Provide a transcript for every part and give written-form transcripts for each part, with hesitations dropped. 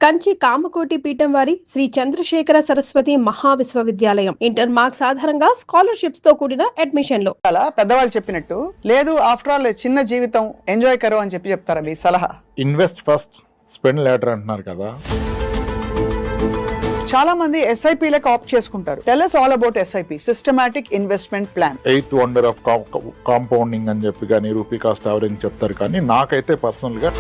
కంచి కామకోటి పీఠం వారి Shri Chandrasekhara Saraswati మహావిశ్వవిద్యాలయం. Inter marks ఆధారంగా స్కాలర్షిప్స్ తో కూడిన అడ్మిషన్లు. అలా పెద్దవాళ్ళు చెప్పినట్టు లేదు, ఆఫ్టర్ ఆల్ చిన్న జీవితం, ఎంజాయ్ కరో అని చెప్తారా మీ సలహా? ఇన్వెస్ట్ ఫస్ట్, స్పెండ్ లేటర్ అంటున్నారు కదా. చాలా మంది ఎస్ఐపీలకు ఆప్ట్ చేసుకుంటారు. Tell us all about SIP, systematic investment plan. 8th wonder of compounding అని చెప్పి కానీ రూపీ కాస్ట్ యావరేజ్ చెప్తారు. కానీ నాకైతే పర్సనల్ గా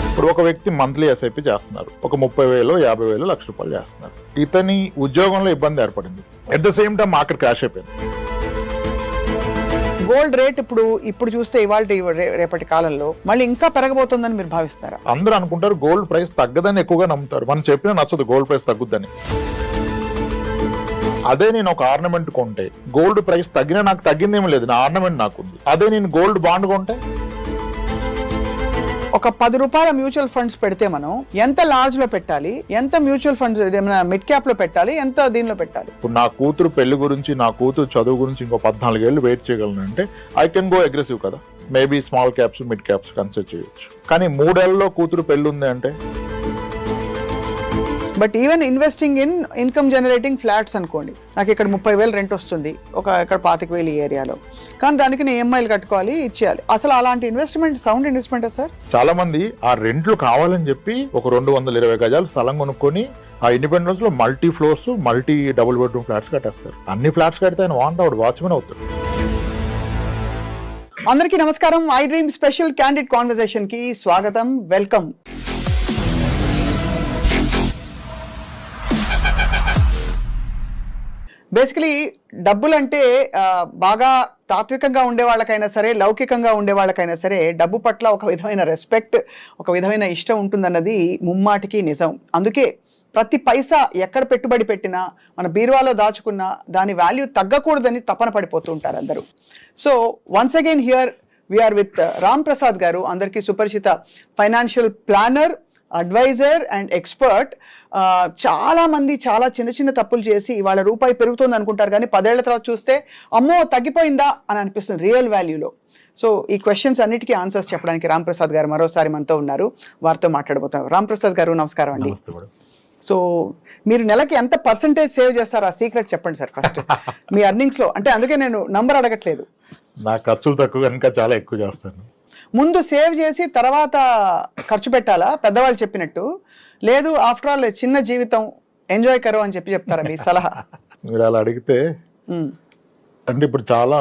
ఇప్పుడు ఒక వ్యక్తి మంత్లీ ఎస్ఐపి చేస్తున్నారు, ఒక 30,000, 50,000, ₹1,00,000 చేస్తున్నారు. ఇతని ఉద్యోగంలో ఇబ్బంది ఏర్పడింది, at the same time market crash అయిపోయింది. గోల్డ్ రేట్ ఇప్పుడు చూస్తే ఇవాళ రేపటి కాలంలో మళ్ళీ ఇంకా పెరగబోతుందని మీరు భావిస్తారా? అందరూ అనుకుంటారు గోల్డ్ ప్రైస్ తగ్గదని ఎక్కువగా నమ్ముతారు. మనం చెప్పినా నచ్చదు గోల్డ్ ప్రైస్ తగ్గుద్దని. అదే నేను ఒక ఆర్నమెంట్ కొంటే గోల్డ్ ప్రైస్ తగ్గినా నాకు తగ్గిందేమీ లేదు, నా ఆర్నమెంట్ నాకుంది. అదే నేను గోల్డ్ బాండ్ కొంటే ఒక ₹10 మ్యూచువల్ ఫండ్స్ పెడితే మనం ఎంత లార్జ్ లో పెట్టాలి, ఎంత మ్యూచువల్ ఫండ్స్ మిడ్ క్యాప్ లో పెట్టాలి, ఎంత దీనిలో పెట్టాలి? ఇప్పుడు నా కూతురు పెళ్లి గురించి, నా కూతురు చదువు గురించి ఇంకో 14 ఏళ్ళు వెయిట్ చేయగలను అంటే ఐ కెన్ గో అగ్రెసివ్ కదా. Maybe small caps, mid caps consider చేయొచ్చు. కానీ 3 ఏళ్లలో కూతురు పెళ్లి ఉంది అంటే. But even investing in income generating flats అనుకోండి, నాకు ఇక్కడ 30,000 రెంట్ వస్తుంది, ఇక్కడ 25,000 ఈ ఏరియాలో, కానీ దానికి నేను EMIలు కట్టుకోవాలి, ఇచ్చేయాలి. అసలు అలాంటి ఇన్వెస్ట్మెంట్ సౌండ్ ఇన్వెస్ట్మెంట్ సార్? చాలా మంది ఆ రెంట్లు కావాలని చెప్పి ఒక 220 గజాలు స్థలం కొనుక్కొని ఆ ఇండిపెండెన్స్ లో multi floors, multi double bedroom flats కట్టేస్తారు. అన్ని ఫ్లాట్స్ కడితే ఆయన వాచ్మెన్ అవుతాడు. అందరికీ నమస్కారం. I dream special candid conversation కి స్వాగతం, వెల్కమ్. బేసికలీ డబ్బులంటే బాగా తాత్వికంగా ఉండే వాళ్ళకైనా సరే, లౌకికంగా ఉండే వాళ్ళకైనా సరే డబ్బు పట్ల ఒక విధమైన రెస్పెక్ట్, ఒక విధమైన ఇష్టం ఉంటుందన్నది ముమ్మాటికి నిజం. అందుకే ప్రతి పైసా ఎక్కడ పెట్టుబడి పెట్టినా, మన బీరువాలో దాచుకున్నా దాని వాల్యూ తగ్గకూడదని తపన పడిపోతూ ఉంటారు అందరూ. So once again here we are with Ram Prasad గారు, అందరికీ సుపరిచిత financial planner, advisor and expert. చాలా మంది చాలా చిన్న చిన్న తప్పులు చేసి ఇవాళ రూపాయి పెరుగుతుంది అనుకుంటారు, కానీ 10 ఏళ్ల తర్వాత చూస్తే అమ్మో తగ్గిపోయిందా అని అనిపిస్తుంది రియల్ వాల్యూలో. సో ఈ క్వశ్చన్స్ అన్నిటికీ ఆన్సర్స్ చెప్పడానికి రామ్ ప్రసాద్ గారు మరోసారి మనతో ఉన్నారు, వారితో మాట్లాడబోతున్నారు. రామ్ ప్రసాద్ గారు నమస్కారం అండి. సో మీరు నెలకి ఎంత పర్సంటేజ్ సేవ్ చేస్తారు, ఆ సీక్రెట్ చెప్పండి సార్ ఫస్ట్ మీ ఎర్నింగ్స్ లో. అంటే అందుకే నేను నంబర్ అడగట్లేదు, నా ఖర్చులు తక్కువ కనుక చాలా ఎక్కువ చేస్తాను. ముందు సేవ్ చేసి తర్వాత ఖర్చు పెట్టాలా పెద్దవాళ్ళు చెప్పినట్టు? లేదు, ఆఫ్టర్ ఆల్ చిన్న జీవితం, ఎంజాయ్ కరో అని చెప్తారా మీ సలహా? మీరు అలా అడిగితే అంటే ఇప్పుడు చాలా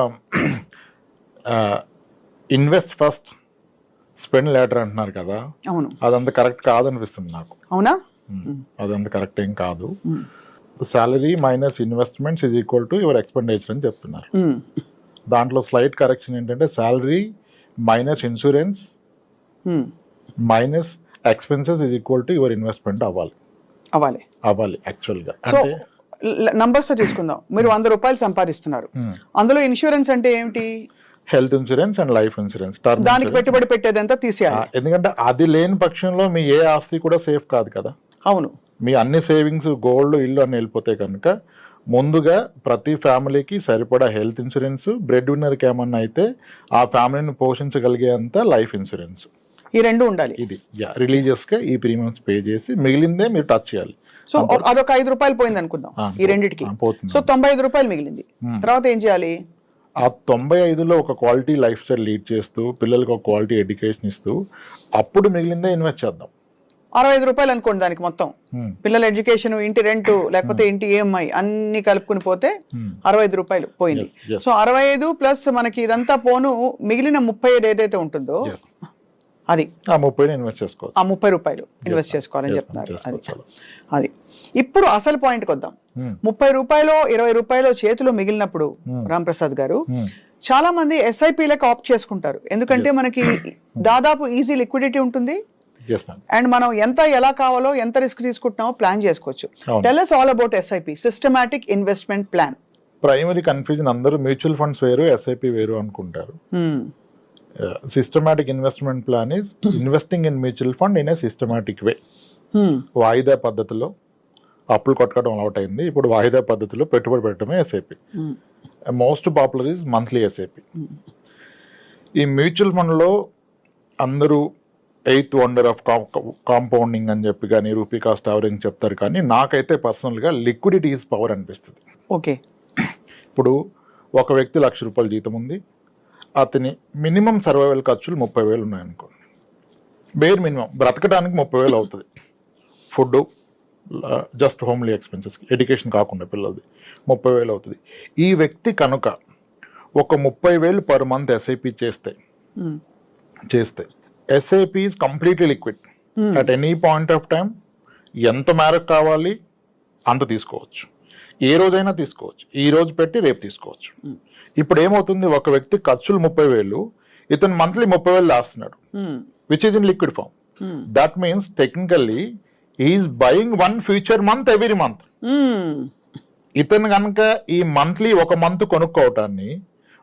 ఇన్వెస్ట్ ఫస్ట్, స్పెండ్ లేటర్ అంటున్నారు కదా. అవును, అదంత కరెక్ట్ కాదనిపిస్తుంది నాకు. అవునా? అదంత కరెక్ట్ ఏం కాదు. Salary minus investments is equal to your expenditure అని చెప్తున్నారు. దాంట్లో స్లైట్ కరెక్షన్ ఏంటంటే salary minus insurance minus expenses is equal to your investment అవ్వాలి యాక్చువల్గా. సో నంబర్స్ తో తీసుకుందాం. మీరు ₹100 సంపాదిస్తున్నారు, అందులో ఇన్సూరెన్స్ అంటే ఏమిటి? Health insurance and life insurance. దానికి పెట్టుబడి పెట్టేదంతా తీసేయాలి, ఎందుకంటే అది లేని పక్షంలో మీ ఏ ఆస్తి కూడా సేఫ్ కాదు కదా. అవును, మీ అన్ని సేవింగ్స్, గోల్డ్, ఇల్లు అన్ని వెళ్ళిపోతాయి కనుక ముందుగా ప్రతి ఫ్యామిలీకి సరిపడా హెల్త్ ఇన్సూరెన్స్, బ్రెడ్ విన్నర్కి ఏమన్నా అయితే ఆ ఫ్యామిలీని పోషించగలిగేంత లైఫ్ ఇన్సూరెన్స్, ఈ రెండు ఉండాలి. ఇది రిలీజియస్ గా ఈ ప్రీమియమ్స్ పే చేసి మిగిలిందే మీరు టచ్ చేయాలి. సో అదొక ₹5 పోయింది అనుకుందాం ఈ రెండింటికి, సో ₹95 మిగిలింది. తర్వాత ఏం చేయాలి? ఆ 95లో ఒక క్వాలిటీ లైఫ్ స్టైల్ లీడ్ చేస్తూ, పిల్లలకు ఒక క్వాలిటీ ఎడ్యుకేషన్ ఇస్తూ, అప్పుడు మిగిలిందే ఇన్వెస్ట్ చేద్దాం. ₹65 అనుకోండి దానికి మొత్తం, పిల్లల ఎడ్యుకేషన్, ఇంటి రెంట్, లేకపోతే ఇంటి EMI అన్ని కలుపుకుని పోతే ₹65 పోయింది. సో 65 ప్లస్ మనకి ఇదంతా పోను, మిగిలిన 35 ఏదైతే ఉంటుందో అది ఆ 30 ఇన్వెస్ట్ చేసుకోవాలి. ఆ ₹30 ఇన్వెస్ట్ చేసుకోవాలని చెప్తున్నారు. అది ఇప్పుడు అసలు పాయింట్కి వద్దాం. ₹30, ₹20 చేతిలో మిగిలినప్పుడు రామ్ ప్రసాద్ గారు చాలా మంది ఎస్ఐపీలకు ఆప్ట్ చేసుకుంటారు, ఎందుకంటే మనకి దాదాపు ఈజీ లిక్విడిటీ ఉంటుంది అండ్ మనం ఎంత ఎలా కావాలో, ఎంత రిస్క్ తీసుకుంటున్నామో ప్లాన్ చేసుకోవచ్చు. Tell us all about SIP, systematic investment plan. Primary confusion, అందరూ మ్యూచువల్ ఫండ్స్ వేరు, ఎస్ఐపి వేరు అనుకుంటారు. Systematic investment plan is investing in mutual fund in a systematic way. వాయిదా పద్ధతిలో అప్పులు కొట్టుకోవడం అలవాటు అయింది, ఇప్పుడు వాయిదా పద్ధతిలో పెట్టుబడి పెట్టడమే SIP. Most popular is monthly SIP. ఈ మ్యూచువల్ ఫండ్లో అందరూ ఎయిత్ వండర్ ఆఫ్ కాంపౌండింగ్ అని చెప్పి కానీ రూపీ కాస్ట్ యావరేజ్ చెప్తారు, కానీ నాకైతే పర్సనల్గా లిక్విడిటీ ఈజ్ పవర్ అనిపిస్తుంది. ఓకే, ఇప్పుడు ఒక వ్యక్తి ₹1,00,000 జీతం ఉంది, అతని మినిమం సర్వైవల్ ఖర్చులు 30,000 ఉన్నాయనుకోండి. బేర్ మినిమం బ్రతకడానికి 30,000 అవుతుంది. Food, just homely expenses, education కాకుండా పిల్లలది 30,000 అవుతుంది. ఈ వ్యక్తి కనుక ఒక 30,000 పర్ మంత్ ఎస్ఐపి చేస్తే SIP is completely liquid. At any point of time ఎంత మేరకు కావాలి అంత తీసుకోవచ్చు, ఏ రోజైనా తీసుకోవచ్చు, ఈ రోజు పెట్టి రేపు తీసుకోవచ్చు. ఇప్పుడు ఏమవుతుంది, ఒక వ్యక్తి ఖర్చులు 30,000, ఇతను మంత్లీ 30,000 దాస్తున్నాడు, which is in liquid form. That means technically is buying 1 future month every month. ఇతను కనుక ఈ మంత్లీ ఒక మంత్ కొనుక్కోవటాన్ని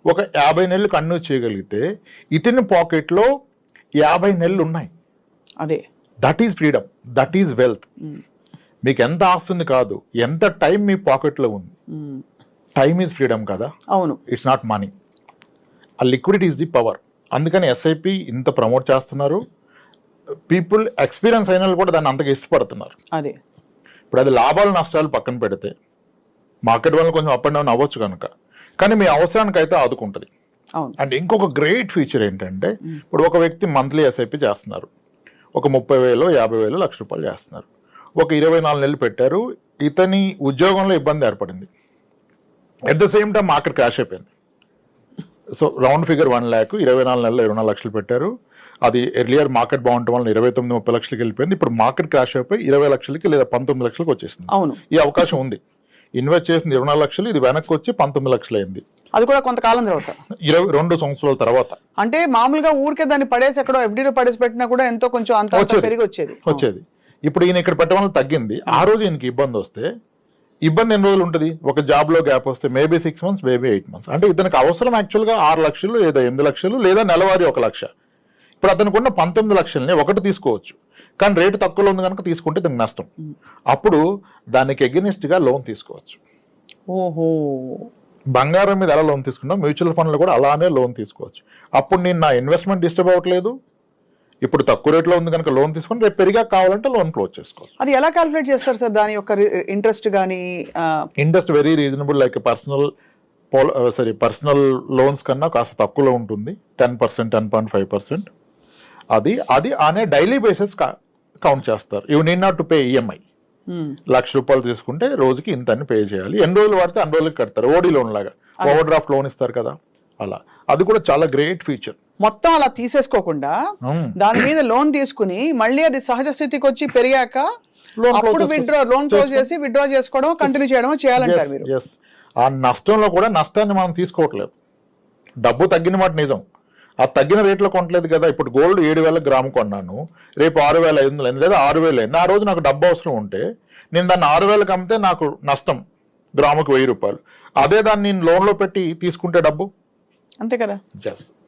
ఒక 50 నెలలు కన్ను చేయగలిగితే ఇతని పాకెట్లో 50 నెలలు ఉన్నాయి. అదే, that is freedom, that is wealth. మీకు ఎంత ఆస్తుంది కాదు, ఎంత టైం మీ పాకెట్లో ఉంది. టైమ్ ఈజ్ ఫ్రీడమ్ కదా. అవును, ఇట్స్ నాట్ మనీ. ఆ లిక్విడిటీ ఈజ్ ది పవర్. అందుకని ఎస్ఐపి ఇంత ప్రమోట్ చేస్తున్నారు. పీపుల్ ఎక్స్పీరియన్స్ అయిన వాళ్ళు కూడా దాన్ని అంతగా ఇష్టపడుతున్నారు. అదే, ఇప్పుడు అది లాభాలు నష్టాలు పక్కన పెడితే మార్కెట్ వల్ల కొంచెం అప్ అండ్ డౌన్ అవ్వచ్చు కనుక, కానీ మీ అవసరానికి అయితే ఆదుకుంటుంది. అవును. అండ్ ఇంకొక గ్రేట్ ఫీచర్ ఏంటంటే, ఇప్పుడు ఒక వ్యక్తి మంత్లీ ఎస్ఐపి చేస్తున్నారు, ఒక 30,000, 50,000, ₹1,00,000 చేస్తున్నారు, ఒక 24 నెలలు పెట్టారు, ఇతని ఉద్యోగంలో ఇబ్బంది ఏర్పడింది. At the same time market crash అయిపోయింది. సో రౌండ్ ఫిగర్ 1 lakh, 24 నెలల్లో 24 లక్షలు పెట్టారు. అది ఎర్లియర్ మార్కెట్ బాగుండటం వల్ల 29-30 లక్షలకి వెళ్ళిపోయింది. ఇప్పుడు మార్కెట్ క్రాష్ అయిపోయి 20 లక్షలకి లేదా 19 లక్షలకు వచ్చేసింది. అవును, ఈ అవకాశం ఉంది. ఇన్వెస్ట్ చేసింది 24 లక్షలు, ఇది వెనక్కి వచ్చి 19 లక్షలు అయింది. అది కూడా కొంతకాలం తర్వాత, 22 సంవత్సరాల తర్వాత. అంటే మామూలుగా ఊరికే దాన్ని పడేసి ఎక్కడో ఎఫ్డీలో పడేసి పెట్టినా కూడా ఎంతో కొంచెం అంత పెరిగి వచ్చేది. ఇప్పుడు ఈయన ఇక్కడ పెట్టడం వల్ల తగ్గింది. ఆ రోజు ఈయనకి ఇబ్బంది వస్తే, ఇబ్బంది ఎన్ని రోజులు ఉంటుంది, ఒక జాబ్ లో గ్యాప్ వస్తే మేబీ 6 months, మేబీ 8 months. అంటే ఇతనికి అవసరం యాక్చువల్గా 6 లక్షలు లేదా 8 లక్షలు లేదా నెలవారీ 1 లక్ష. ఇప్పుడు అతనికి ఉన్న 19 లక్షల్ని ఒకటి తీసుకోవచ్చు, కానీ రేటు తక్కువలో ఉంది కనుక తీసుకుంటే దానికి నష్టం. అప్పుడు దానికి ఎగెనిస్ట్ గా లోన్ తీసుకోవచ్చు. ఓహో, బంగారం మీద ఎలా లోన్ తీసుకున్నా మ్యూచువల్ ఫండ్లో కూడా అలానే లోన్ తీసుకోవచ్చు. అప్పుడు నేను నా ఇన్వెస్ట్మెంట్ డిస్టర్బ్ అవ్వట్లేదు. ఇప్పుడు తక్కువ రేట్లో ఉంది కనుక లోన్ తీసుకొని రేపు పెరిగా కావాలంటే లోన్ క్లోజ్ చేసుకోవచ్చు. అది ఎలా క్యాలిక్యులేట్ చేస్తారు సార్, దాని యొక్క ఇంట్రెస్ట్ కానీ? Interest very reasonable, like personal loans కన్నా కాస్త తక్కువలో ఉంటుంది, 10%, 10.5%. అది అనే డైలీ బేసిస్ కౌంట్ చేస్తారు. You need not to pay EMI. ₹1,00,000 తీసుకుంటే రోజుకి ఇంత అని పే చేయాలి. ఎన్ని రోజులు పడితే అన్ని రోజులకి కడతారు. ఓడి లోన్ లాగా ఓవర్ డ్రాఫ్ట్ లోన్ ఇస్తారు కదా, అలా. అది కూడా చాలా గ్రేట్ ఫీచర్. మొత్తం అలా తీసేసుకోకుండా దాని మీద లోన్ తీసుకుని మళ్ళీ అది సహజ స్థితికి వచ్చి పెరిగాక అప్పుడు లోన్ క్లోజ్ చేసి విత్డ్రా చేసుకోవడం, కంటిన్యూ చేయడం చేయాలంటారు మీరు. ఆ నష్టంలో కూడా నష్టాన్ని మనం తీసుకోవట్లేదు. డబ్బు తగ్గిన మాట నిజం, ఆ తగ్గిన రేట్లో కొనట్లేదు కదా. ఇప్పుడు గోల్డ్ 7,000 గ్రాము కొన్నాను, రేపు 6,500 లేదా 6,000 అయింది. ఆ రోజు నాకు డబ్బు అవసరం ఉంటే నేను దాన్ని 6,000కి అమ్మితే నాకు నష్టం గ్రాముకి ₹1,000. అదే దాన్ని నేను లోన్లో పెట్టి తీసుకుంటే డబ్బు అంతే కదా.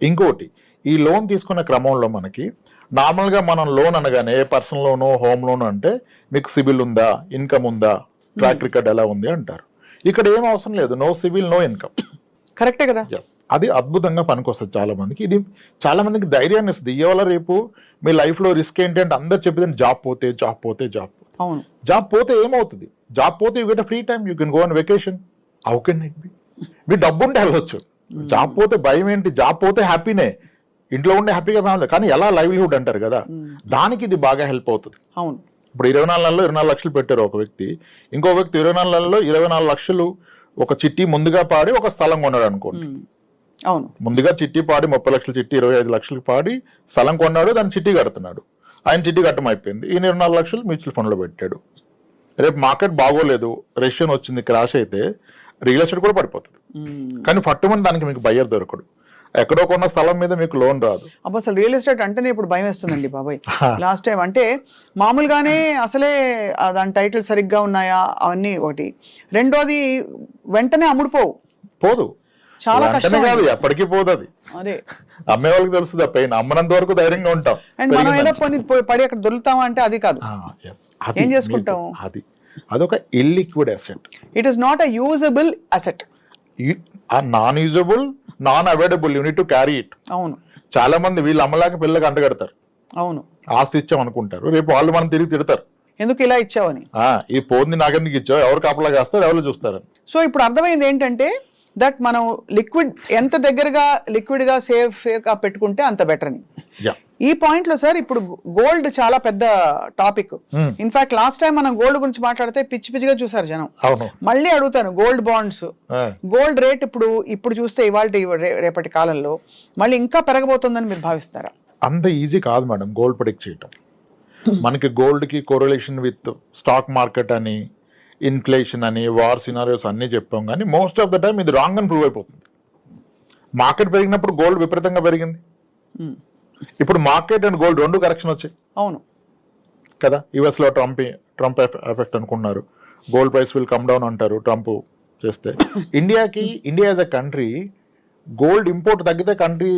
ఇంకోటి, ఈ లోన్ తీసుకున్న క్రమంలో మనకి నార్మల్గా మనం లోన్ అనగానే ఏ పర్సనల్ లోను, హోమ్ లోన్ అంటే మీకు సిబిల్ ఉందా, ఇన్కమ్ ఉందా, ట్రాక్ రికార్డ్ ఎలా ఉంది అంటారు. ఇక్కడ ఏం అవసరం లేదు, నో సిబిల్, నో ఇన్కమ్. కరెక్టే కదా. అది అద్భుతంగా పనికొస్తుంది చాలా మందికి. ఇది చాలా మందికి ధైర్యాన్ని ఇస్తుంది. ఇవాళ రేపు మీ లైఫ్ లో రిస్క్ ఏంటి అంటే అందరు చెప్పేది జాబ్ పోతే. అవును, జాబ్ పోతే ఏమవుతుంది? జాబ్ పోతే you get free time, you can go on vacation. How can it be? మీ డబ్బు ఉంటే వెళ్ళొచ్చు. జాబ్ పోతే భయం ఏంటి? జాబ్ పోతే హ్యాపీనే, ఇంట్లో ఉండే హ్యాపీగా ఫ్యామిలీ. కానీ ఎలా లైవ్లీహుడ్ అంటారు కదా, దానికి ఇది బాగా హెల్ప్ అవుతుంది. అవును, ఇప్పుడు 24 నెలల్లో 24 లక్షలు పెట్టారు ఒక వ్యక్తి, ఇంకో వ్యక్తి 24 నెలల్లో 24 లక్షలు ఒక చిట్టి ముందుగా పాడి ఒక స్థలం కొన్నాడు అనుకోండి. అవును, ముందుగా చిట్టి పాడి 30 లక్షల చిట్టి 25 లక్షలకు పాడి స్థలం కొన్నాడు, దాన్ని చిట్టి కడుతున్నాడు. ఆయన చిట్టి కట్టం అయిపోయింది. ఈ 24 లక్షలు మ్యూచువల్ ఫండ్లో పెట్టాడు. రేపు మార్కెట్ బాగోలేదు, రెసిషన్ వచ్చింది, క్రాష్ అయితే రియల్ ఎస్టేట్ కూడా పడిపోతుంది. కానీ ఫట్టుమని దానికి మీకు బయ్యర్ దొరకడు. ఎక్కడో కొన్న స్థలం మీద మీకు లోన్ రాదు. అసలు రియల్ ఎస్టేట్ అంటేనే ఇప్పుడు భయం వేస్తుందండి బాబాయ్. లాస్ట్ టైం అంటే మామూలుగానే అసలే దాని టైటిల్ సరిగ్గా ఉన్నాయా అవన్నీ ఒకటి, రెండోది వెంటనే పోదు, చాలా కష్టం కాదు, ఎప్పటికీ పోదు. అది అదే అమ్మే వాళ్ళకి తెలుస్తుంది. పైన అమ్మనంత వరకు ధైర్యంగా ఉంటాం. అండ్ మనం ఏదో పడి అక్కడ దొరుకుతామా అంటే అది కాదు. ఏం చేసుకుంటాం? అదొక illiquid asset. It is not a usable asset. Non usable, non available, you need to carry it. అవును, చాలా మంది వీళ్ళు అమ్మలాగా పిల్లకి అంటగడతారు. అవును, ఆస్తి ఇచ్చాం అనుకుంటారు, రేపు వాళ్ళు మనం తిరిగి తిడతారు, ఎందుకు ఇలా ఇచ్చావని. ఈ పోంది నాకెందుకు ఇచ్చావు, ఎవరు కాపలా చేస్తారు, ఎవరు చూస్తారని. సో ఇప్పుడు అర్థమైంది ఏంటంటే దట్ మనం లిక్విడ్ ఎంత దగ్గరగా లిక్విడ్ గా సేఫ్ గా పెట్టుకుంటే అంత బెటర్ అని. యా, ఈ పాయింట్ లో సార్ ఇప్పుడు గోల్డ్ చాలా పెద్ద టాపిక్. ఇన్ఫాక్ట్ లాస్ట్ టైం మనం గోల్డ్ గురించి మాట్లాడితే పిచ్చి పిచ్చిగా చూసారు జనం. అవును. మళ్ళీ అడుగుతాను, గోల్డ్ బాండ్స్, గోల్డ్ రేట్ ఇప్పుడు చూస్తే ఇవాళ రేపటి కాలంలో మళ్ళీ ఇంకా పెరగబోతుందని మీరు భావిస్తారా? అంత ఈజీ కాదు మేడం గోల్డ్ ప్రెడిక్ట్ చేయటం. మనకి గోల్డ్ కి కోరిలేషన్ విత్ స్టాక్ మార్కెట్ అని, ఇన్ఫ్లేషన్ అని, వార్ సినారియోస్ అన్ని చెప్పాం, కానీ మోస్ట్ ఆఫ్ ద టైం ఇది రాంగ్ అని ప్రూవ్ అయిపోతుంది. మార్కెట్ పెరిగినప్పుడు గోల్డ్ విపరీతంగా పెరిగింది, ఇప్పుడు మార్కెట్ అండ్ గోల్డ్ రెండు కరెక్షన్ వచ్చాయి. అవును కదా, యుఎస్ లో ట్రంప్ ఎఫెక్ట్ అనుకున్నారు, gold price will come down అంటారు ట్రంప్ చేస్తే. India as a country gold import తగ్గితే country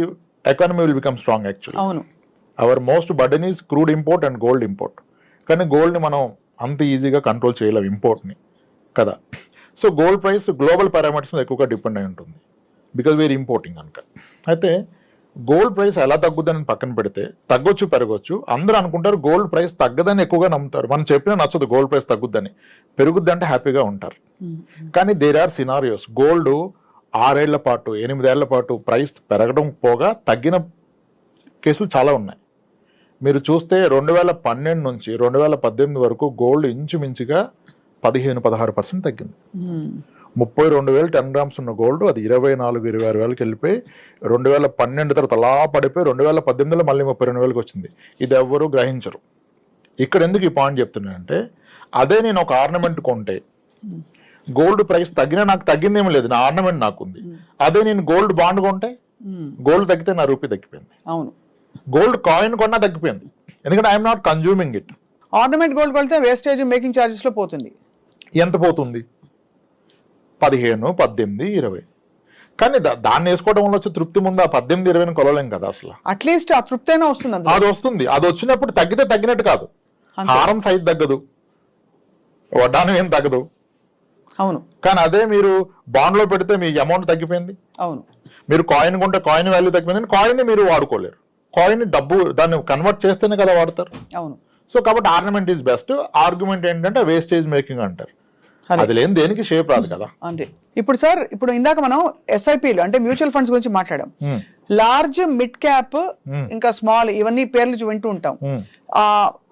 economy will become strong actually. అవును, our most burden is crude import and gold import. కానీ గోల్డ్ని మనం అంత ఈజీగా కంట్రోల్ చేయలేం ఇంపోర్ట్ని కదా. So gold price global parameters మీద ఎక్కువగా డిపెండ్ అయి ఉంటుంది బికాజ్ వీఆర్ ఇంపోర్టింగ్ కనుక. అయితే గోల్డ్ ప్రైస్ ఎలా తగ్గుద్దని పక్కన పెడితే తగ్గొచ్చు పెరగొచ్చు. అందరూ అనుకుంటారు గోల్డ్ ప్రైస్ తగ్గదని ఎక్కువగా నమ్ముతారు. మనం చెప్పినా నచ్చదు గోల్డ్ ప్రైస్ తగ్గుద్దని, పెరుగుద్ది అంటే హ్యాపీగా ఉంటారు. కానీ దేర్ ఆర్ సినారియోస్, గోల్డ్ 6 ఏళ్ల పాటు 8 ఏళ్ల పాటు ప్రైస్ పెరగడం పోగా తగ్గిన కేసులు చాలా ఉన్నాయి. మీరు చూస్తే 2012 నుంచి 2018 వరకు గోల్డ్ ఇంచుమించుగా 15-16% తగ్గింది. 32,000 10 గ్రామ్స్ ఉన్న గోల్డ్ అది 24,000-26,000కి వెళ్ళిపోయి 2012 తర్వాత అలా పడిపోయి 2018లో మళ్ళీ 32,000కి వచ్చింది. ఇది ఎవ్వరూ గ్రహించరు. ఇక్కడ ఎందుకు ఈ పాయింట్ చెప్తున్నానంటే, అదే నేను ఒక ఆర్నమెంట్ కొంటే గోల్డ్ ప్రైస్ తగ్గినా నాకు తగ్గిందేమీ లేదు, నా ఆర్నమెంట్ నాకుంది. అదే నేను గోల్డ్ బాండ్ కొంటే గోల్డ్ తగ్గితే నా రూపీ తగ్గిపోయింది. అవును, గోల్డ్ కాయిన్ కొన్నా తగ్గిపోయింది, ఎందుకంటే I'm not consuming it. Ornament gold కొడితే వేస్టేజ్ మేకింగ్ చార్జెస్ లో పోతుంది. ఎంత పోతుంది? 15, 18, 20. కానీ దాన్ని వేసుకోవడం వల్ల వచ్చే తృప్తి ముందు ఆ 18, 20 కొలలేం కదా అసలు. అట్లీస్ట్ ఆ తృప్తి అయినా వస్తుంది. అది వస్తుంది, అది వచ్చినప్పుడు తగ్గితే తగ్గినట్టు కాదు. హారం సైజ్ తగ్గదు, వడ్డానం ఏం తగ్గదు. అవును, కానీ అదే మీరు బాండ్ లో పెడితే మీ అమౌంట్ తగ్గిపోయింది. అవును, మీరు కాయిన్ కొంటే కాయిన్ వాల్యూ తగ్గిపోయింది. కాయిన్ మీరు వాడుకోలేరు, కాయిన్ డబ్బు దాన్ని కన్వర్ట్ చేస్తేనే కదా వాడతారు. అవును. సో కాబట్టి ఆర్నమెంట్ ఈజ్ బెస్ట్. ఆర్గ్యుమెంట్ ఏంటంటే వేస్టేజ్ మేకింగ్ అంటారు, అది లేని దేనికి షేప్ రాదు కదా. అంతే. ఇప్పుడు సార్, ఇప్పుడు ఇందాక మనం ఎస్ఐపిలు అంటే మ్యూచువల్ ఫండ్స్ గురించి మాట్లాడాం. లార్జ్, మిడ్ క్యాప్, ఇంకా స్మాల్, ఇవన్నీ పేర్లు వింటూ ఉంటాం.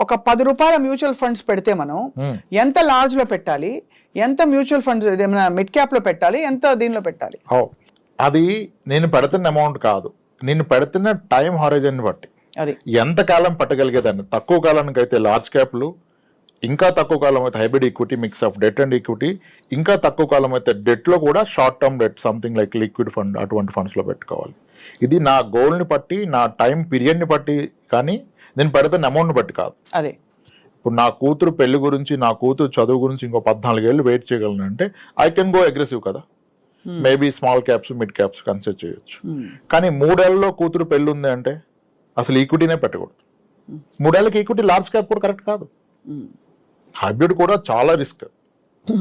ఒక 10 రూపాయల మ్యూచువల్ ఫండ్స్ పెడితే మనం ఎంత లార్జ్ లో పెట్టాలి, ఎంత మ్యూచువల్ ఫండ్స్ మిడ్ క్యాప్ లో పెట్టాలి, ఎంత దీనిలో పెట్టాలి? అది నేను పెడుతున్న అమౌంట్ కాదు, నేను పెడుతున్న టైం హారిజన్ బట్టి అది ఎంత కాలం పట్టగలిగేదాన్ని. తక్కువ కాలానికి అయితే లార్జ్ క్యాప్లు, ఇంకా తక్కువ కాలం అయితే hybrid equity, mix of debt and equity, ఇంకా తక్కువ కాలం అయితే డెట్ లో కూడా short term debt, something like liquid fund, అటువంటి ఫండ్స్ లో పెట్టుకోవాలి. ఇది నా గోల్ని బట్టి, నా టైం పీరియడ్ని బట్టి, కానీ నేను పెడుతున్న అమౌంట్ బట్టి కాదు. అదే ఇప్పుడు నా కూతురు పెళ్లి గురించి, నా కూతురు చదువు గురించి ఇంకో 14 ఏళ్ళు వెయిట్ చేయగలను అంటే ఐ కెన్ గో అగ్రెసివ్ కదా. Maybe small caps, mid caps consider చేయొచ్చు. కానీ 3 ఏళ్లలో కూతురు పెళ్లి ఉంది అంటే అసలు ఈక్విటీనే పెట్టకూడదు. 3 ఏళ్ళకి ఈక్విటీ లార్జ్ క్యాప్ కూడా కరెక్ట్ కాదు. హైబ్రిడ్ కూడా చాలా రిస్క్.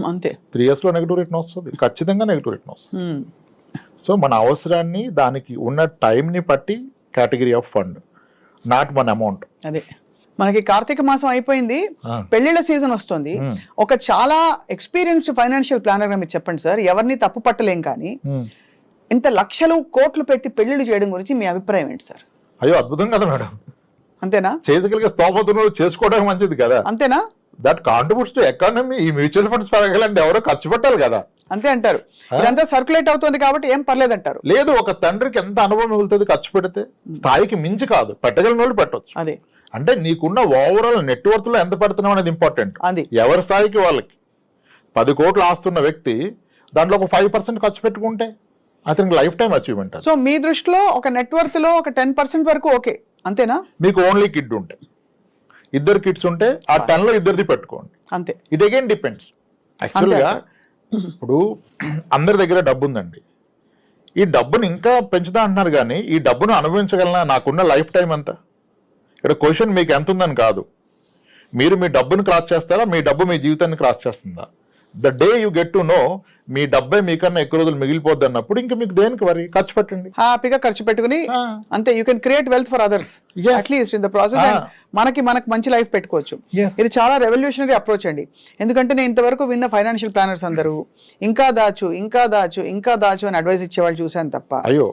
అంతే. 3 years లో నెగిటివ్ రిటర్న్ వస్తుంది, ఖచ్చితంగా నెగిటివ్ రిటర్న్ వస్తుంది. సో మన అవసరాన్ని, దానికి ఉన్న టైంని బట్టి కేటగిరీ ఆఫ్ ఫండ్, నాట్ మన అమౌంట్. అదే మనకి కార్తీక మాసం అయిపోయింది, పెళ్లిళ్ళ సీజన్ వస్తుంది. ఒక చాలా ఎక్స్పీరియన్స్డ్ ఫైనాన్షియల్ ప్లానర్ గా మీరు చెప్పండి సార్, ఎవరిని తప్పు పట్టలేం, కానీ ఇంత లక్షలు కోట్లు పెట్టి పెళ్లిళ్ళు చేయడం గురించి మీ అభిప్రాయం ఏంటి సార్? అయ్యో అద్భుతం కదా మేడం. అంతేనా? చేయగలిగే స్తోమతను చేసుకోవడం మంచిది కదా. అంతేనా? That contributes to economy. ఈ మ్యూచువల్ ఫండ్స్ పెరగాలంటే ఎవరో ఖర్చు పెట్టాలి కదా. అంతే అంటారు. ఇదంతా సర్క్యులేట్ అవుతుంది కాబట్టి ఏం పర్లేదు అంటారు. లేదు, ఒక తండ్రికి ఎంత అనుభవం మిగులుతుంది ఖర్చు పెడితే, స్థాయికి మించి కాదు, పెట్టగలిగిన వాళ్ళు పెట్టవచ్చు. అదే అంటే నీకున్న ఓవరాల్ నెట్వర్త్ లో ఎంత పెడుతున్నావు అనేది ఇంపార్టెంట్. అది ఎవరి స్థాయికి వాళ్ళకి. 10 కోట్లు ఆస్తున్న వ్యక్తి దాంట్లో ఒక 5% ఖర్చు పెట్టుకుంటే అతనికి లైఫ్ టైం అచీవ్మెంట్. సో మీ దృష్టిలో ఒక నెట్వర్త్ లో ఒక 10% వరకు ఓకే, అంతేనా? మీకు ఓన్లీ కిడ్ ఉంటే, 2 కిడ్స్ ఉంటే ఆ 10 లో 2 పెట్టుకోండి. అంతే. It again depends. యాక్చువల్గా ఇప్పుడు అందరి దగ్గర డబ్బు ఉందండి, ఈ డబ్బును ఇంకా పెంచుతా అంటున్నారు, కానీ ఈ డబ్బును అనుభవించగలనా, నాకున్న లైఫ్ టైం ఎంత? ఇక్కడ క్వశ్చన్ మీకు ఎంత ఉందని కాదు, మీరు మీ డబ్బును క్రాస్ చేస్తారా, మీ డబ్బు మీ జీవితాన్ని క్రాస్ చేస్తుందా? The day you get to know మీ డబ్బే మీకన్నా ఎక్కువ రోజులు మిగిలిపోద్ది అన్నప్పుడు ఇంకా మీకు దేనికి వరి ఖర్చు పెట్టండి, హ్యాపీగా ఖర్చు పెట్టుకుని అంతే. You can create wealth for others at least in the process. మనకి మంచి లైఫ్ పెట్టుకోవచ్చు. ఇది చాలా రెవల్యూషనరీ అప్రోచ్ అండి. ఎందుకంటే నేను ఇంతవరకు విన్న ఫైనాన్షియల్ ప్లానర్స్ అందరూ ఇంకా దాచు అని అడ్వైస్ ఇచ్చేవాళ్ళు చూశాను తప్ప. అయ్యో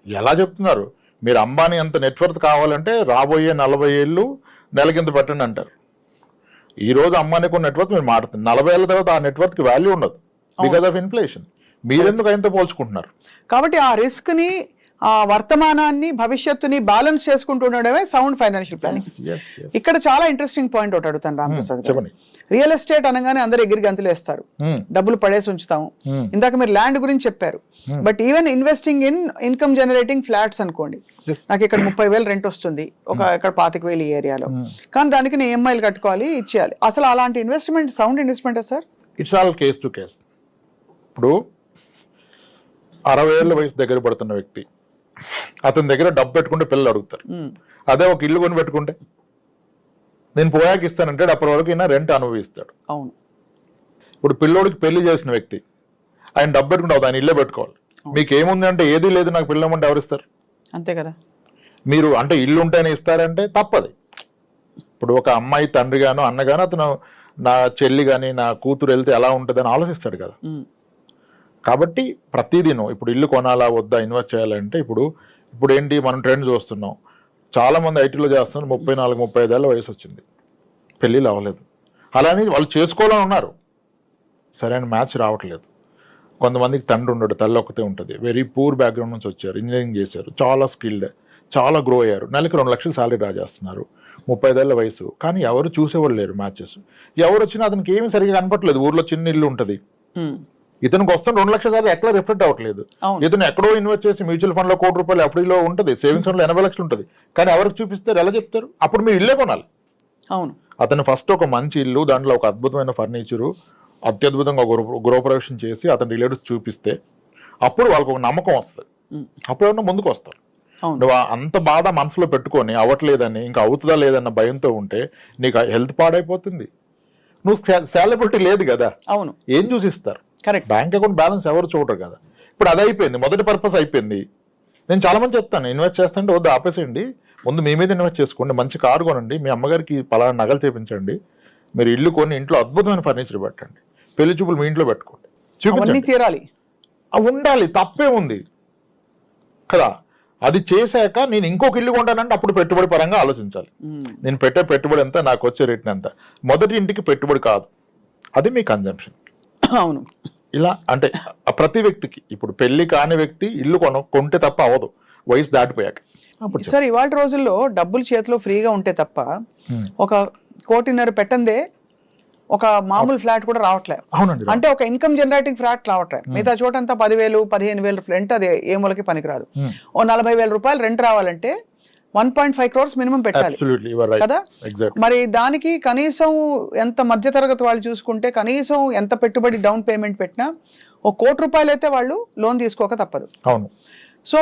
ఎలా చెప్తున్నారు మీరు, అంబానీ అంత నెట్వర్క్ కావాలంటే రాబోయే 40 ఏళ్ళు నెలకింత పెట్టండి అంటారు. ఈ రోజు అంబానీకి ఉన్న నెట్వర్క్ మీరు మాట్లాడుతుంది, 40 ఏళ్ళ తర్వాత ఆ నెట్వర్క్ వాల్యూ ఉండదు బికాస్ ఆఫ్ ఇన్ఫ్లేషన్. మీరెందుకు ఆయనతో పోల్చుకుంటున్నారు? కాబట్టి ఆ రిస్క్ ని, ఆ వర్తమానాన్ని, భవిష్యత్తుని బ్యాలెన్స్ చేసుకుంటూ ఉండడమే సౌండ్ ఫైనాన్షియల్ ప్లానింగ్. ఇక్కడ చాలా ఇంట్రెస్టింగ్ పాయింట్ ఒకటి అడుగుతాను రామప్రసాద్ గారు. చెప్పండి. రియల్ ఎస్టేట్ అనగానే అందరు ఎగిరి గంతులు వేస్తారు, డబ్బులు పడేసి ఉంచుతాము. ఇందాక మీరు ల్యాండ్ గురించి చెప్పారు, but even investing in income generating flats అనుకోండి, నాకు ఇక్కడ 30,000 రెంట్ వస్తుంది, ఇక్కడ 25,000 ఈ ఏరియాలో, కానీ దానికి నేను EMIలు కట్టుకోవాలి, ఇచ్చేయాలి. అసలు అలాంటి investment sound investment sir? It's all case to case. ఇప్పుడు 60 ఏళ్ళ వయసు దగ్గర పడుతున్న వ్యక్తి అతని దగ్గర డబ్బు పెట్టుకుంటే పిల్లలు అడుగుతారు. అదే ఒక ఇల్లు కొని పెట్టుకుంటే నేను పోయాక ఇస్తానంటే అప్పటి వరకు ఈయన రెంట్ అనుభవిస్తాడు. అవును. ఇప్పుడు పిల్లోడికి పెళ్లి చేసిన వ్యక్తి ఆయన డబ్బు పెట్టుకుంటే ఆయన ఇల్లే పెట్టుకోవాలి. మీకు ఏముంది అంటే ఏది లేదు నాకు పిల్లమంటే ఎవరిస్తారు? అంతే కదా. మీరు అంటే ఇల్లు ఉంటేనే ఇస్తారంటే తప్పది. ఇప్పుడు ఒక అమ్మాయి తండ్రి గాను అన్నగాను అతను నా చెల్లి కానీ నా కూతురు వెళ్తే ఎలా ఉంటుంది అని ఆలోచిస్తాడు కదా. కాబట్టి ప్రతిదినం ఇప్పుడు ఇల్లు కొనాలా వద్దా ఇన్వెస్ట్ చేయాలంటే ఇప్పుడు ఏంటి మనం ట్రెండ్ చూస్తున్నాం, చాలా మంది ఐటీలో చేస్తున్నారు, 34-35 ఏళ్ళ వయసు వచ్చింది, పెళ్ళిళ్ళు అవ్వలేదు. అలానే వాళ్ళు చేసుకోవాలని ఉన్నారు, సరైన మ్యాచ్ రావట్లేదు. కొంతమందికి తండ్రి ఉండడు, తల్లి ఒక్కతే ఉంటుంది, వెరీ పూర్ బ్యాక్గ్రౌండ్ నుంచి వచ్చారు, ఇంజనీరింగ్ చేశారు, చాలా స్కిల్డ్, చాలా గ్రో అయ్యారు, నెలకి 2 లక్షలు శాలరీ డ్రా చేస్తున్నారు, 35 ఏళ్ళ వయసు, కానీ ఎవరు చూసేవాళ్ళు లేరు మ్యాచెస్. ఎవరు వచ్చినా అతనికి ఏమీ సరిగ్గా కనపట్లేదు. ఊర్లో చిన్న ఇల్లు ఉంటుంది, ఇతనికి వస్తున్న 2 లక్షల సార్లు ఎక్కడ రిఫ్లెక్ట్ అవ్వట్లేదు. ఇతను ఎక్కడో ఇన్వెస్ట్ చేసి మ్యూచువల్ ఫండ్ లో ₹1,00,00,000 ఎఫ్డీలో ఉంటుంది, సేవింగ్స్ ఫండ్ లో 80 లక్షలు ఉంటుంది, కానీ ఎవరికి చూపిస్తారు, ఎలా చెప్తారు? అప్పుడు మీరు ఇల్లే కొనాలి. అవును. అతను ఫస్ట్ ఒక మంచి ఇల్లు, దాంట్లో ఒక అద్భుతమైన ఫర్నిచరు, అత్యద్భుతంగా గృహప్రవేశం చేసి అతని రిలేటివ్స్ చూపిస్తే అప్పుడు వాళ్ళకు ఒక నమ్మకం వస్తుంది, అప్పుడు ఎవరన్నా ముందుకు వస్తారు. నువ్వు అంత బాధ మనసులో పెట్టుకొని అవ్వట్లేదని, ఇంకా అవుతుందా లేదన్న భయంతో ఉంటే నీకు హెల్త్ పాడైపోతుంది. నువ్వు సాలబిలిటీ లేదు కదా. అవును. ఏం చూసిస్తారు? కరెక్ట్. బ్యాంక్ అకౌంట్ బ్యాలెన్స్ ఎవరు చూడరు కదా. ఇప్పుడు అది అయిపోయింది, మొదటి పర్పస్ అయిపోయింది. నేను చాలా మంది చెప్తాను, ఇన్వెస్ట్ చేస్తుంటే వద్దు ఆపేసేయండి, ముందు మీ మీద ఇన్వెస్ట్ చేసుకోండి, మంచి కారు కొనండి, మీ అమ్మగారికి పలానా నగలు చేపించండి, మీరు ఇల్లు కొని ఇంట్లో అద్భుతమైన ఫర్నిచర్ పెట్టండి, పెళ్లి చూపులు మీ ఇంట్లో పెట్టుకోండి, చూపించండి, తీరాలి, ఉండాలి, తప్పే ఉంది కదా. అది చేశాక నేను ఇంకొక ఇల్లు కొంటానంటే అప్పుడు పెట్టుబడి పరంగా ఆలోచించాలి. నేను పెట్టే పెట్టుబడి ఎంత, నాకు వచ్చే రేట్ని ఎంత. మొదటి ఇంటికి పెట్టుబడి కాదు, అది మీ కన్జంప్షన్. అవును. ఇలా అంటే ప్రతి వ్యక్తికి, ఇప్పుడు పెళ్లి కాని వ్యక్తి ఇల్లు కొంటే తప్ప అవదు, వయసు దాటిపోయాక. సార్ ఇవాళ రోజుల్లో డబ్బులు చేతిలో ఫ్రీగా ఉంటే తప్ప 1.5 కోటి పెట్టందే ఒక మామూలు ఫ్లాట్ కూడా రావట్లేదు. అవునండి. అంటే ఒక ఇన్కమ్ జనరేటింగ్ ఫ్లాట్ రావట్లేదు. మిగతా చోటంతా 10,000, 15,000 రెంట్, అది ఏ మూలకి పనికిరాదు. ఓ 40,000 రూపాయలు రెంట్ రావాలంటే 1.5 crores మినిమం పెట్టాలి కదా. మరి దానికి కనీసం ఎంత మధ్యతరగతి వాళ్ళు చూసుకుంటే కనీసం ఎంత పెట్టుబడి డౌన్ పేమెంట్ పెట్టినా ₹1 కోటి అయితే వాళ్ళు లోన్ తీసుకోక తప్పదు. అవును. సో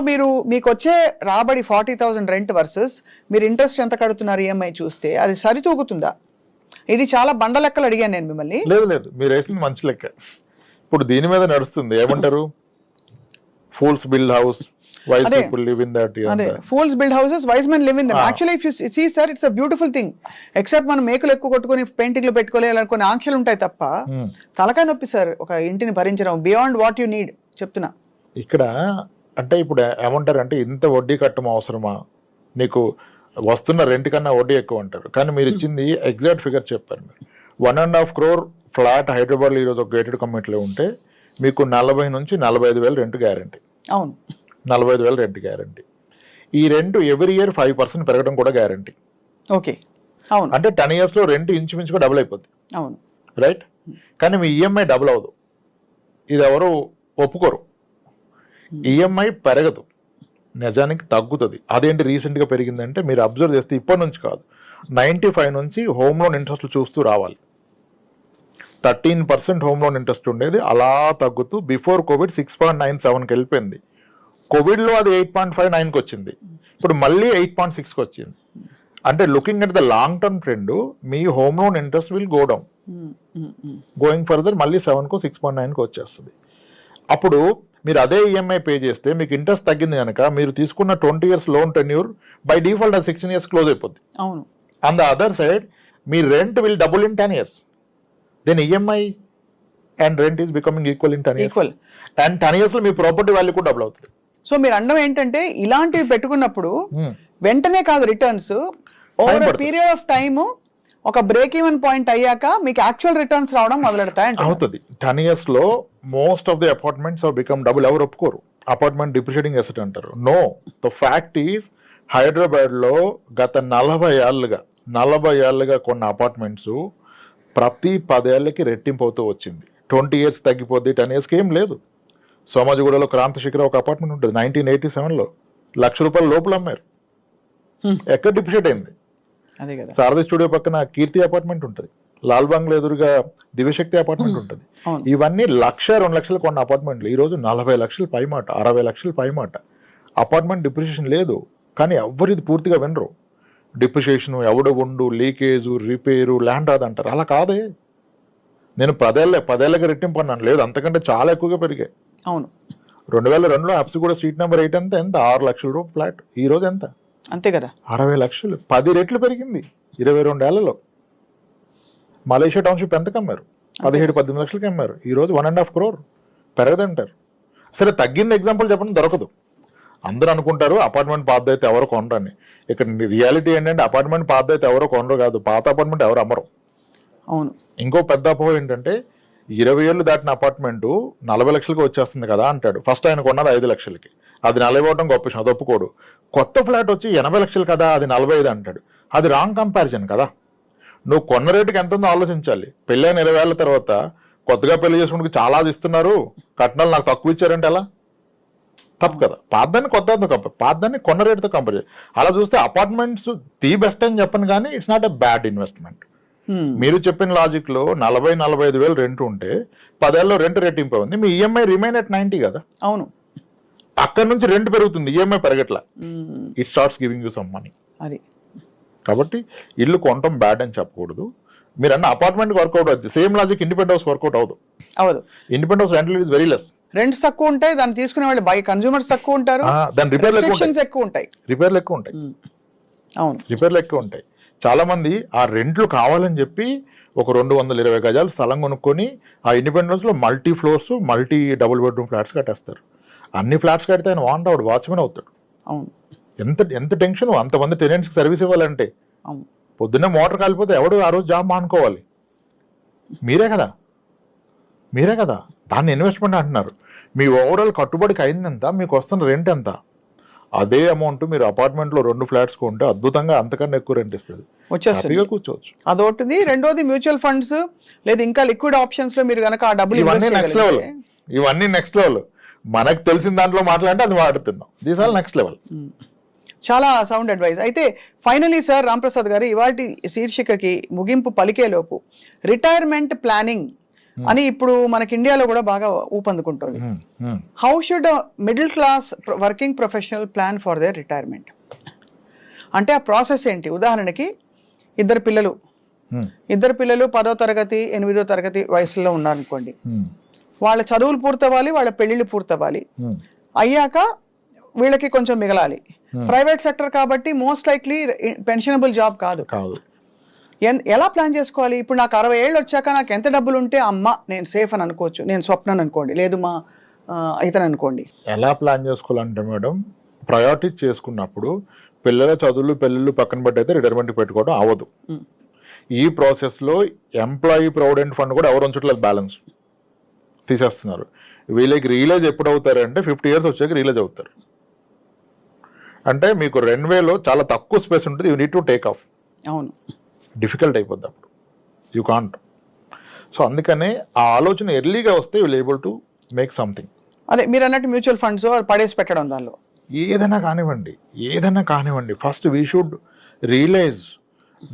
మీకు వచ్చే రాబడి 40,000 రెంట్ వర్సెస్ మీరు ఇంట్రెస్ట్ ఎంత కడుతున్నారు EMI చూస్తే అది సరితూగుతుందా? ఇది చాలా బండ లెక్కలు అడిగాను నేను మిమ్మల్ని. లేదు, మీరు వేసింది మంచి లెక్క. ఇప్పుడు దీని మీద నడుస్తుంది, ఏమంటారు, fools build house, wise people live in that. Fools build houses, wise men live in them. Actually, if you see sir, it's a beautiful thing. Except మనం మేకులు ఎక్కువ కొట్టుకొని పెయింటింగ్లు పెట్టుకోలేని కొన్ని ఆంక్షలు ఉంటాయి తప్ప తలకాయ నొప్పి సార్ ఒక ఇంటిని భరించడం బియాండ్ వాట్ యు నీడ్ చెప్తున్నా. ఇక్కడ అంటే ఇప్పుడు ఏమంటారు అంటే ఇంత వడ్డీ కట్టడం అవసరమా, నీకు వస్తున్న రెంట్ కన్నా వడ్డీ ఎక్కువ అంటారు. కానీ మీరు ఇచ్చింది ఎగ్జాక్ట్ ఫిగర్ చెప్పారు. మీరు 1.5 crore ఫ్లాట్ హైదరాబాద్లో ఈరోజు ఒక గేటెడ్ కమ్యూనిటీలో ఉంటే మీకు 40 నుంచి 45,000 రెంట్ గ్యారంటీ. అవును. 45,000 రెంట్ గ్యారంటీ. ఈ రెంట్ ఎవ్రీ ఇయర్ 5% పెరగడం కూడా గ్యారంటీ. ఓకే. అవును. అంటే 10 years లో రెంట్ ఇంచుమించుగా డబుల్ అయిపోద్ది. అవును. రైట్. కానీ మీ EMI డబుల్ అవ్వదు, ఇది ఎవరు ఒప్పుకోరు. EMI పెరగదు, నిజానికి తగ్గుతుంది. అదేంటి రీసెంట్గా పెరిగిందంటే మీరు అబ్జర్వ్ చేస్తే ఇప్పటి నుంచి కాదు, 95 నుంచి హోమ్ లోన్ ఇంట్రెస్ట్ చూస్తూ రావాలి. 13% హోమ్ లోన్ ఇంట్రెస్ట్ ఉండేది, అలా తగ్గుతూ బిఫోర్ కోవిడ్ 6.97కి వెళ్ళిపోయింది. కోవిడ్లో అది 8.59కి వచ్చింది, ఇప్పుడు మళ్ళీ 8.6కి వచ్చింది. అంటే looking at the long term trend me home loan interest will go down. Going further మళ్ళీ 7కో 6.9కో వచ్చేస్తుంది. అప్పుడు మీరు అదే ఈఎంఐ పే చేస్తే మీకు ఇంట్రెస్ట్ తగ్గింది కనుక మీరు తీసుకున్న 20 years loan tenure by default 16 years close అయిపోద్ది. అవును. ఆన్ ద అదర్ సైడ్ మీ rent will double in 10 years. Then EMI and rent is becoming equal in 10 years. Equal. And 10 years లో మీ ప్రాపర్టీ వాల్యూ కూడా డబుల్ అవుతుంది. So మీరు అనడం ఏంటంటే ఇలాంటివి పెట్టుకున్నప్పుడు వెంటనే కాదు రిటర్న్స్, ఓవర్ పడుతుంది. పీరియడ్ ఆఫ్ టైమ్ ఒక బ్రేక్ ఈవెన్ పాయింట్ అయ్యాక మీకు యాక్చువల్ రిటర్న్స్ రావడం మొదలెడతాయి. అవుతుంది. 10 years లో most of the apartments are become double. ఎవరు ఒప్పుకోరు, అపార్ట్మెంట్ డిప్రిషియేటింగ్ అసెట్ అంటారు. No, the fact is Hyderabad లో గత 40 ఏళ్ళుగా కొన్న అపార్ట్మెంట్స్ ప్రతి 10 ఏళ్ళకి రెట్టింపు అవుతూ వచ్చింది. 20 years తగ్గిపోద్ది, 10 yearsకి ఏం లేదు. సోమాజిగూడలో క్రాంతి శిఖర ఒక అపార్ట్మెంట్ ఉంటుంది, 1987లో ₹1,00,000 లోపల అమ్మారు. ఎక్కడ డిప్రిషియేట్ అయింది? అదే కదా. శారదా స్టూడియో పక్కన కీర్తి అపార్ట్మెంట్ ఉంటుంది, లాల్ బంగ్లా ఎదురుగా దివ్యశక్తి అపార్ట్మెంట్ ఉంటుంది. ఇవన్నీ 1,00,000-2 లక్షలు కొన్న అపార్ట్మెంట్లు ఈ రోజు 40 లక్షలు పైమాట, 60 లక్షలు పైమాట. అపార్ట్మెంట్ డిప్రిషియేషన్ లేదు, కానీ ఎవరు ఇది పూర్తిగా వినరు. డిప్రిషియేషన్ ఎవడు ఉండు, లీకేజు, రిపేరు, ల్యాండ్ రాదంటారు. అలా కాదే. నేను 10 ఏళ్ళకి రెట్టింపు అన్నాను, లేదు అంతకంటే చాలా ఎక్కువగా పెరిగాయి. అవును. 2002లో అప్సిగూడ స్ట్రీట్ నెంబర్ 8 ఎంత 6 లక్షల రూపాయలు ఫ్లాట్, ఈ రోజు ఎంత? అంతే కదా, 60 లక్షలు. 10 రెట్లు పెరిగింది 22 ఏళ్లలో. మలేషియా టౌన్షిప్ ఎంతకు అమ్మారు? 17-18 లక్షలకి అమ్మారు, ఈ రోజు 1.5 crore. పెరగదంటారు. సరే తగ్గింది ఎగ్జాంపుల్ చెప్పండి, దొరకదు. అందరూ అనుకుంటారు అపార్ట్మెంట్ పాత అయితే ఎవరో కొనరని. ఇక్కడ రియాలిటీ ఏంటంటే అపార్ట్మెంట్ పాత అయితే ఎవరో కొనరు కాదు, పాత అపార్ట్మెంట్ ఎవరు అమ్మరు. అవును. ఇంకో పెద్ద అపోహ ఏంటంటే 20 ఏళ్ళు దాటిన అపార్ట్మెంట్ 40 లక్షలకి వచ్చేస్తుంది కదా అంటాడు. ఫస్ట్ ఆయన కొన్నది 5 లక్షలకి, అది 40 అవ్వడం గొప్ప విషయం, అది ఒప్పుకోడు. కొత్త ఫ్లాట్ వచ్చి 80 లక్షలు కదా, అది 45 అంటాడు. అది రాంగ్ కంపారిజన్ కదా. నువ్వు కొన్న రేటుకి ఎంత ఉందో ఆలోచించాలి. పెళ్ళైన 20 ఏళ్ళ తర్వాత కొత్తగా పెళ్లి చేసుకుంటూ చాలా ఇస్తున్నారు, కట్నాలు నాకు తక్కువ ఇచ్చారంటే ఎలా? తప్పు కదా. పాతదాన్ని పాతదాన్ని కొన్న రేటుతో కంపేర్ చేయాలి. అలా చూస్తే అపార్ట్మెంట్స్ ది బెస్ట్ అని చెప్పను, కానీ it's not a bad investment. మీరు చెప్పిన లాజిక్ లో 40-45 వేలు రెంట్ ఉంటే 10 ఏళ్ళలో రెంట్ రెట్టింపు ఉంది, మీ ఈఎంఐ రిమైన్ అట్ 90 కదా. అవును. అక్కడ నుంచి రెంట్ పెరుగుతుంది, ఈఎంఐ పెరగట్లా. It starts giving you some money. అది కాబట్టి ఇల్లు కొనటం బ్యాడ్ అని చెప్పకూడదు. మీరు అన్న అపార్ట్మెంట్ వర్కౌట్ అవుతుంది, same logic independent house work out అవ్వదు. Independent house rental is very less. Rents తక్కువ ఉంటాయి, దాన్ని తీసుకునే వాళ్ళు బై కన్స్యూమర్స్ తక్కువ ఉంటారు, దాని రిపేర్లు ఎక్కువ ఉంటాయి. అవును, రిపేర్లు ఎక్కువ ఉంటాయి. చాలా మంది ఆ రెంట్లు కావాలని చెప్పి ఒక 220 గజాలు స్థలం కొనుక్కొని ఆ ఇండిపెండెన్స్ లో multi floors, multi double bedroom flats కట్టేస్తారు. అన్ని ఫ్లాట్స్ కడితే ఆయన వాడు వాచ్మెన్ అవుతాడు. అవును. ఎంత టెన్షన్ అంతమంది టెనెంట్స్కి సర్వీస్ ఇవ్వాలంటే. పొద్దున్నే మోటార్ కాలిపోతే ఎవడు ఆ రోజు జాబ్ మానుకోవాలి? మీరే కదా. దాన్ని ఇన్వెస్ట్మెంట్ అంటున్నారు. మీ ఓవరాల్ కట్టుబడికి అయిందెంత, మీకు వస్తున్న రెంట్ ఎంత? అదే అమౌంట్ మీరు అపార్ట్మెంట్ లో 2 ఫ్లాట్స్ కొంటే అద్భుతంగా అంతకన్నా ఎక్కువ రెంట్ ఇస్తుంది, హ్యాపీగా కూర్చోవచ్చు. అదొకటి. రెండోది మ్యూచువల్ ఫండ్స్ లేదా ఇంకా లిక్విడ్ ఆప్షన్స్ లో మీరు కనుక ఆ డబ్బులు ఇవన్నీ నెక్స్ట్ లెవెల్. మనకు తెలిసిన దాంట్లో మాట్లాడితే అది వాడుతున్నాం. These all next level. చాలా సౌండ్ అడ్వైస్. అయితే ఫైనలీ సార్ రాంప్రసాద్ గారు, ఇవాటి శీర్షికకి ముగింపు పలికేలోపు రిటైర్మెంట్ ప్లానింగ్ అని ఇప్పుడు మనకి ఇండియాలో కూడా బాగా ఊపందుకుంటుంది. How should middle class working professional plan for their retirement? అంటే ఆ ప్రాసెస్ ఏంటి? ఉదాహరణకి ఇద్దరు పిల్లలు 10వ తరగతి 8వ తరగతి వయసులో ఉన్నారనుకోండి. వాళ్ళ చదువులు పూర్తవ్వాలి, వాళ్ళ పెళ్లిళ్ళు పూర్తవ్వాలి. అయ్యాక వీళ్ళకి కొంచెం మిగలాలి. ప్రైవేట్ సెక్టర్ కాబట్టి మోస్ట్ లైక్లీ పెన్షనబుల్ జాబ్ కాదు. ఎలా ప్లాన్ చేసుకోవాలి? ఇప్పుడు నాకు 60 ఏళ్ళు వచ్చాక నాకు ఎంత డబ్బులు ఉంటే అమ్మ నేను సేఫ్ అని అనుకోవచ్చు, నేను స్వప్నని అనుకోండి, లేదు మా ఇతను అనుకోండి. ఎలా ప్లాన్ చేసుకోవాలంటే మేడం, ప్రయారిటీ చేసుకున్నప్పుడు పిల్లల చదువులు పెళ్ళిళ్ళు పక్కన పెట్టి రిటైర్మెంట్ పెట్టుకోవడం అవ్వదు. ఈ ప్రాసెస్లో ఎంప్లాయీ ప్రావిడెంట్ ఫండ్ కూడా ఎవరు ఉంచట్లేదు, బ్యాలెన్స్ తీసేస్తున్నారు. వీళ్ళకి రియలైజ్ ఎప్పుడు అవుతారంటే 50 years వచ్చాక రియలైజ్ అవుతారు. అంటే మీకు రన్వేలో చాలా తక్కువ స్పేస్ ఉంటుంది, you need to take off. అవును, డిఫికల్ట్ అయిపోద్ది అప్పుడు, యూ కాంట్. సో అందుకనే ఆ ఆలోచన ఎర్లీగా వస్తే you will able to make something. అదే మీరు అన్నట్టు మ్యూచువల్ ఫండ్స్ పడేసి పెట్టడం, దానిలో ఏదైనా కానివ్వండి, ఫస్ట్ వీ షుడ్ రియలైజ్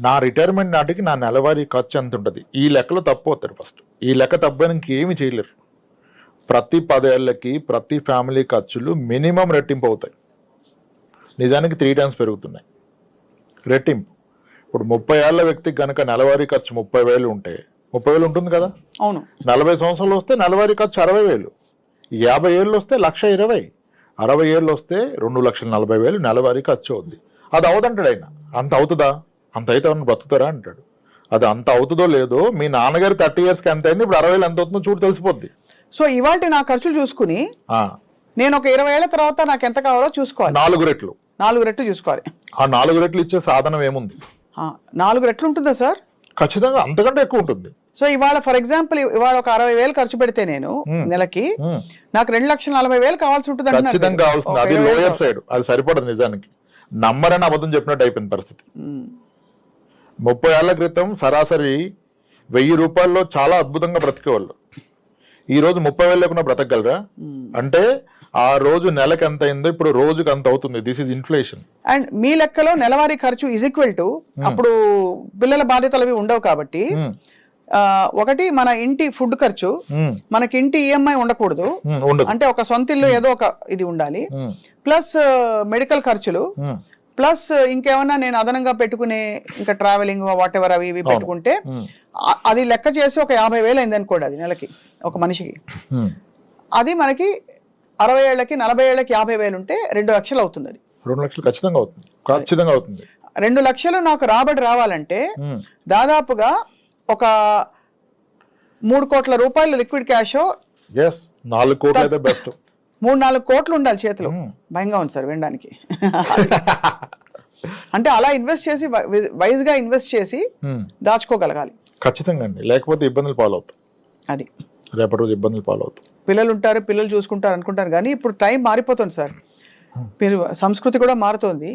నా రిటైర్మెంట్ నాటికి నా నెలవారీ ఖర్చు ఎంత ఉంటుంది. ఈ లెక్కలో తప్పు అవుతారు. ఫస్ట్ ఈ లెక్క తప్పని ఇంకేమి చేయలేరు. ప్రతి 10 ఏళ్ళకి ప్రతి ఫ్యామిలీ ఖర్చులు మినిమం రెట్టింపు అవుతాయి. నిజానికి 3 times పెరుగుతున్నాయి రెట్టింపు. ఇప్పుడు 30 ఏళ్ల వ్యక్తికి కనుక నెలవారీ ఖర్చు 30,000 ఉంటే 30,000 ఉంటుంది కదా. అవును. 40 సంవత్సరాలు వస్తే నెలవారీ ఖర్చు 60,000, 50 ఏళ్ళు వస్తే 1,20,000, 60 ఏళ్ళు వస్తే 2,40,000 నెలవారీ ఖర్చు అవుద్ది. అది అవదంటాడు ఆయన. అంత అవుతుందా? అంత అయితే ఎవరిని బతుకుతారా అంటాడు. అది అంత అవుతుందో లేదో మీ నాన్నగారు 30 ఇయర్స్కి ఎంత అయింది, ఇప్పుడు 60,000 ఎంత అవుతుందో చూడు తెలిసిపోద్ది. సో ఇవాళ నా ఖర్చులు చూసుకుని నేను ఒక 20 ఏళ్ల తర్వాత నాకు ఎంత కావాలో చూసుకోవాలి. 4 రెట్లు 4 రెట్లు చూసుకోవాలి. ఆ 4 రెట్లు ఇచ్చే సాధనం ఏముంది? 4 రెట్లు ఉంటుందా సార్? ఖచ్చితంగా అంతకంటే ఎక్కువ ఉంటుంది. సో ఇవాళ ఫర్ ఎగ్జాంపుల్ ఇవాళ ఒక 60,000 ఖర్చు పెడితే నేను నెలకి నాకు 2,40,000 కావాల్సి ఉంటుంది. ఖచ్చితంగా కావాల్సింది. అది లోయర్ సైడ్, అది సరిపడదు నిజానికి. నమ్మరని అబద్ధం చెప్పినట్టు అయిపోయింది పరిస్థితి. 30 ఏళ్ల క్రితం సరాసరి 1,000 రూపాయల్లో చాలా అద్భుతంగా బ్రతికేవాళ్ళు. ఈ రోజు 30,000 లేకుండా బ్రతకగలరా? అంటే ఆ రోజు నెలకు ఎంత అయిందో ఇప్పుడు రోజుకి అంత అవుతుంది. This is inflation. అండ్ మీ లెక్కలో నెలవారీ ఖర్చు ఈజ్ ఈక్వల్ టు అప్పుడు పిల్లల బాధ్యతలు అవి ఉండవు కాబట్టి ఒకటి మన ఇంటి ఫుడ్ ఖర్చు, మనకి ఇంటి ఈఎంఐ ఉండకూడదు. అంటే ఒక సొంత ఇల్లు ఏదో ఒక ఇది ఉండాలి, ప్లస్ మెడికల్ ఖర్చులు, ప్లస్ ఇంకేమన్నా నేను అదనంగా పెట్టుకునే ఇంకా ట్రావెలింగ్ వాట్ ఎవర్ అవి ఇవి పెట్టుకుంటే అది లెక్క చేసి ఒక 50,000 అయింది అనుకోండి అది నెలకి ఒక మనిషికి. అది మనకి 60 ఏళ్ళకి 40 ఏళ్ళకి 50,000 ఉంటే 2 లక్షలు అవుతుంది. అది 2 లక్షలు ఖచ్చితంగా అవుతుంది. ఖచ్చితంగా అవుతుంది. 2 లక్షలు నాకు రాబడి రావాలంటే దాదాపుగా ఒక 3 కోట్ల రూపాయలు లిక్విడ్ క్యాష్, 4 కోట్లు అయితే బెస్ట్, 3-4 కోట్లు ఉండాలి చేతిలో. భయంగా ఉంది సార్ వినడానికి. అంటే అలా ఇన్వెస్ట్ చేసి వైజ్ గా ఇన్వెస్ట్ చేసి దాచుకోగలగాలి. ఖచ్చితంగా అండి, లేకపోతే ఇబ్బందులు పాలవుతాయి. అది రేపటి రోజు ఇబ్బందులు పాలవుతాయి. పిల్లలు ఉంటారు, పిల్లలు చూసుకుంటారు అనుకుంటారు, కానీ ఇప్పుడు టైం మారిపోతుంది సార్. సంస్కృతి కూడా మారుతోంది.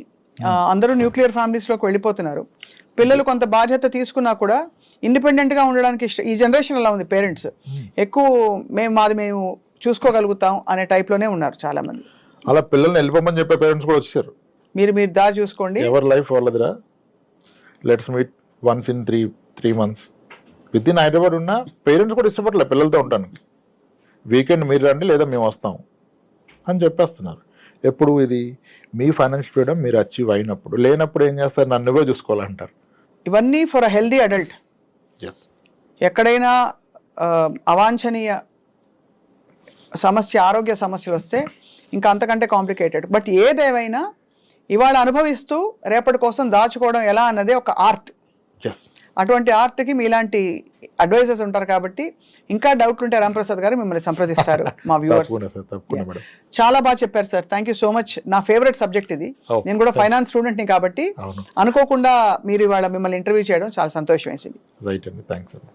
అందరూ న్యూక్లియర్ ఫ్యామిలీస్ లోకి వెళ్ళిపోతున్నారు. పిల్లలు కొంత బాధ్యత తీసుకున్నా కూడా ఇండిపెండెంట్ గా ఉండడానికి ఈ జనరేషన్ అలా ఉంది. పేరెంట్స్ ఎక్కువ మేము చూసుకోగలుగుతాం అనే టైప్ లోనే ఉన్నారు చాలా మంది. అలా పిల్లల్ని వెళ్ళిపోమని చెప్పే పేరెంట్స్ కూడా వచ్చారు. మీరు దారి చూసుకోండి, ఎవరి లైఫ్ వాళ్ళదిరా, let's meet once in 3 months. Within Hyderabad ఉన్న పేరెంట్స్ కూడా ఇష్టపడలే పిల్లలతో ఉంటాను. వీకెండ్ మీరు రండి లేదా మేము వస్తాం అని చెప్పేస్తున్నారు. ఎప్పుడు ఇది మీ ఫైనాన్షియల్ ఫ్రీడమ్ మీరు అచీవ్ అయినప్పుడు. లేనప్పుడు ఏం చేస్తారు, నన్నువే చూసుకోవాలంటారు. ఇవన్నీ ఫర్ అ హెల్దీ అడల్ట్. ఎక్కడైనా అవాంఛనీయ సమస్య, ఆరోగ్య సమస్యలు వస్తే ఇంకా అంతకంటే కాంప్లికేటెడ్. బట్ ఏదేమైనా ఇవాళ అనుభవిస్తూ రేపటి కోసం దాచుకోవడం ఎలా అన్నదే ఒక ఆర్ట్. అటువంటి ఆర్ట్కి మీలాంటి అడ్వైజర్స్ ఉంటారు కాబట్టి ఇంకా డౌట్లు ఉంటే రాంప్రసాద్ గారు మిమ్మల్ని సంప్రదిస్తారు. మా వ్యూవర్స్ చాలా బాగా చెప్పారు sir. Thank you so much. నా ఫేవరెట్ సబ్జెక్ట్ ఇది. నేను కూడా ఫైనాన్స్ స్టూడెంట్ని కాబట్టి అనుకోకుండా మీరు ఇవాళ మిమ్మల్ని ఇంటర్వ్యూ చేయడం చాలా సంతోషం వేసింది. రైట్ అండి, థ్యాంక్స్ అండి.